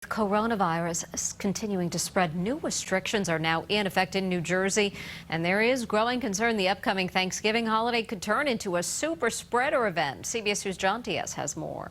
Coronavirus is continuing to spread. New restrictions are now in effect in New Jersey, and there is growing concern the upcoming Thanksgiving holiday could turn into a super spreader event. CBS News' John Diaz has more.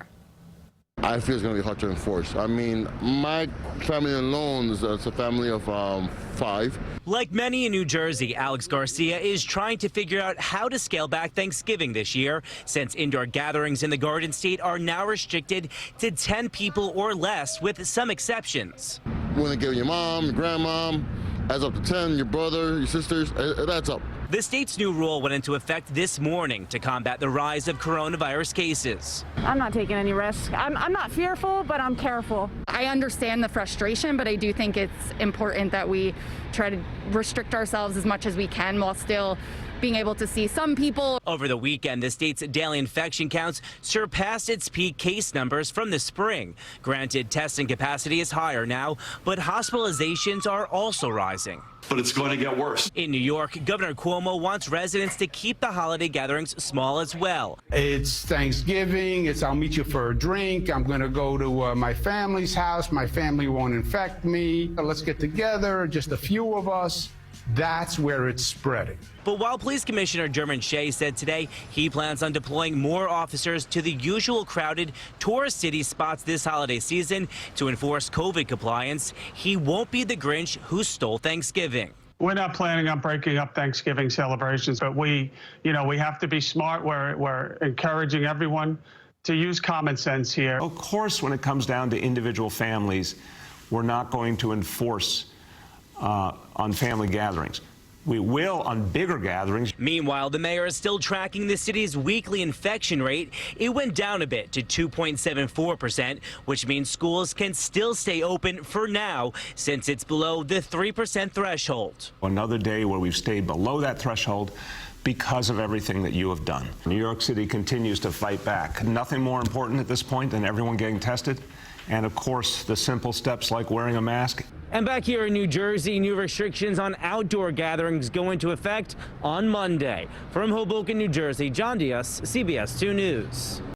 I feel it's going to be hard to enforce. I mean, my family alone is a family of 5. Like many in New Jersey, Alex Garcia is trying to figure out how to scale back Thanksgiving this year, since indoor gatherings in the Garden State are now restricted to 10 people or less, with some exceptions. You want to give your mom, your grandmom, adds up to 10, your brother, your sisters, it adds up. The state's new rule went into effect this morning to combat the rise of coronavirus cases. I'm not taking any risk. I'm not fearful, but I'm careful. I understand the frustration, but I do think it's important that we try to restrict ourselves as much as we can while still being able to see some people. Over the weekend, the state's daily infection counts surpassed its peak case numbers from the spring. Granted, testing capacity is higher now, but hospitalizations are also rising. But it's going to get worse. In New York, Governor Cuomo wants residents to keep the holiday gatherings small as well. It's Thanksgiving. I'll meet you for a drink. I'm going to go to my family's house. My family won't infect me. Let's get together, just a few of us. That's where it's spreading. But while Police Commissioner Dermot Shea said today he plans on deploying more officers to the usual crowded tourist city spots this holiday season to enforce COVID compliance, he won't be the Grinch who stole Thanksgiving. We're not planning on breaking up Thanksgiving celebrations, but we have to be smart. We're encouraging everyone to use common sense here. Of course, when it comes down to individual families, we're not going to enforce on family gatherings. We will on bigger gatherings. Meanwhile, the mayor is still tracking the city's weekly infection rate. It went down a bit to 2.74%, which means schools can still stay open for now since it's below the 3% threshold. Another day where we've stayed below that threshold because of everything that you have done. New York City continues to fight back. Nothing more important at this point than everyone getting tested. And of course, the simple steps like wearing a mask. And back here in New Jersey, new restrictions on outdoor gatherings go into effect on Monday. From Hoboken, New Jersey, John Diaz, CBS 2 News.